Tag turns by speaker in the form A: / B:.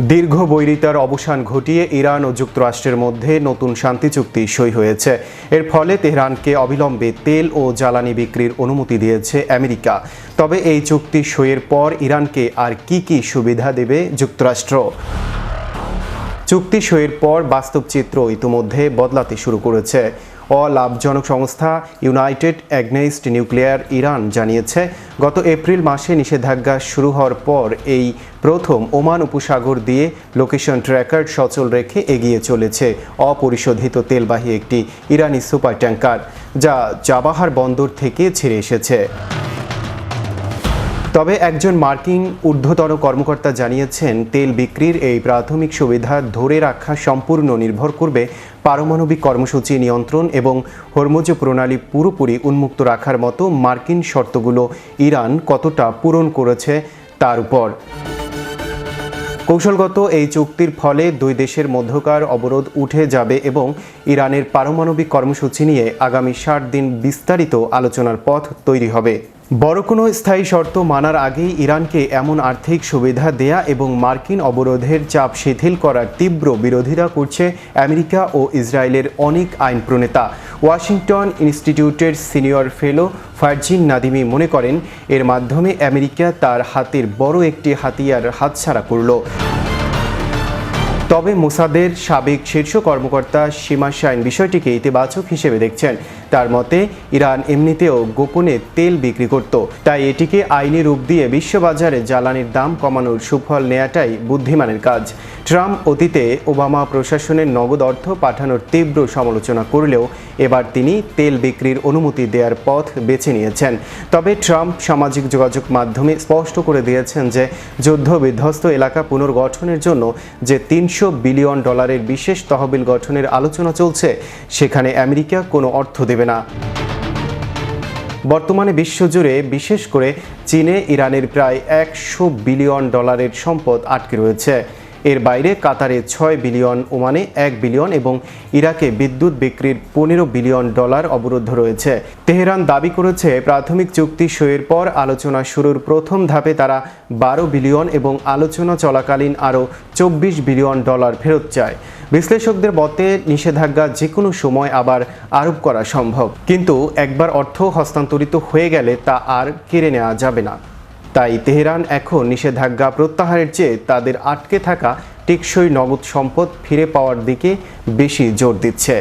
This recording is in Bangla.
A: দীর্ঘ বৈরিতার অবসান ঘটিয়ে ইরান ও যুক্তরাষ্ট্রের মধ্যে নতুন শান্তি চুক্তি সই হয়েছে। এর ফলে তেহরানকে অবিলম্বে তেল ও জ্বালানি বিক্রির অনুমতি দিয়েছে আমেরিকা। তবে এই চুক্তি সইয়ের পর ইরানকে আর কি সুবিধা দেবে যুক্তরাষ্ট্র? চুক্তি সইয়ের পর বাস্তব চিত্র ইতিমধ্যে বদলাতে শুরু করেছে। অলাভজনক সংস্থা ইউনাইটেড অ্যাগনেস্ট নিউক্লিয়ার ইরান জানিয়েছে, গত এপ্রিল মাসে নিষেধাজ্ঞা শুরু হওয়ার পর এই প্রথম ওমান উপসাগর দিয়ে লোকেশন ট্র্যাকার সচল রেখে এগিয়ে চলেছে অপরিশোধিত তেলবাহী একটি ইরানি সুপার ট্যাঙ্কার, যা চাবাহার বন্দর থেকে ছেড়ে এসেছে। তবে একজন মার্কিন ঊর্ধ্বতন কর্মকর্তা জানিয়েছেন, তেল বিক্রির এই প্রাথমিক সুবিধা ধরে রাখা সম্পূর্ণ নির্ভর করবে পারমাণবিক কর্মসূচি নিয়ন্ত্রণ এবং হরমুজ প্রণালী পুরোপুরি উন্মুক্ত রাখার মতো মার্কিন শর্তগুলো ইরান কতটা পূরণ করেছে তার উপর। কৌশলগত এই চুক্তির ফলে দুই দেশের মধ্যকার অবরোধ উঠে যাবে এবং ইরানের পারমাণবিক কর্মসূচি নিয়ে আগামী 60 দিন বিস্তারিত আলোচনার পথ তৈরি হবে। বড় কোনো স্থায়ী শর্ত মানার আগেই ইরানকে এমন আর্থিক সুবিধা দেয়া এবং মার্কিন অবরোধের চাপ শিথিল করার তীব্র বিরোধিতা করছে আমেরিকা ও ইসরায়েলের অনেক আইন প্রণেতা। ওয়াশিংটন ইনস্টিটিউটের সিনিয়র ফেলো ফারজিন নাদিমি মনে করেন, এর মাধ্যমে আমেরিকা তার হাতের বড় একটি হাতিয়ার হাতছাড়া করল। তবে মোসাদের সাবেক শীর্ষ কর্মকর্তা সীমা শাইন বিষয়টিকে ইতিবাচক হিসেবে দেখছেন। তার মতে, ইরান এমনিতেও গোপনে তেল বিক্রি করত, তাই এটিকে আইনি রূপ দিয়ে বিশ্ববাজারে জ্বালানির দাম কমানোর সুফল নেওয়াটাই বুদ্ধিমানের কাজ। ট্রাম্প অতীতে ওবামা প্রশাসনের নগদ অর্থ পাঠানোর তীব্র সমালোচনা করলেও এবার তিনি তেল বিক্রির অনুমতি দেওয়ার পথ বেছে নিয়েছেন। তবে ট্রাম্প সামাজিক যোগাযোগ মাধ্যমে স্পষ্ট করে দিয়েছেন যে যুদ্ধ বিধ্বস্ত এলাকা পুনর্গঠনের জন্য যে $300 বিলিয়ন বিশেষ তহবিল গঠনের আলোচনা চলছে, সেখানে আমেরিকা কোনো অর্থ দেবে না। বর্তমানে বিশ্বজুড়ে, বিশেষ করে চীনে, ইরানের প্রায় $100 বিলিয়ন সম্পদ আটকে রয়েছে। এর বাইরে কাতারে $6 বিলিয়ন, ওমানে $1 বিলিয়ন এবং ইরাকে বিদ্যুৎ বিক্রির $15 বিলিয়ন অবরুদ্ধ রয়েছে। তেহরান দাবি করেছে, প্রাথমিক চুক্তি সইয়ের পর আলোচনা শুরুর প্রথম ধাপে তারা $12 বিলিয়ন এবং আলোচনা চলাকালীন আরও $24 বিলিয়ন ফেরত চায়। বিশ্লেষকদের মতে, নিষেধাজ্ঞা যে কোনো সময় আবার আরোপ করা সম্ভব, কিন্তু একবার অর্থ হস্তান্তরিত হয়ে গেলে তা আর কেড়ে নেওয়া যাবে না। তাই তেহরান এখন নিষেধাজ্ঞা প্রত্যাহারের চেয়ে তাদের আটকে থাকা টেকসই নগদ সম্পদ ফিরে পাওয়ার দিকে বেশি জোর দিচ্ছে।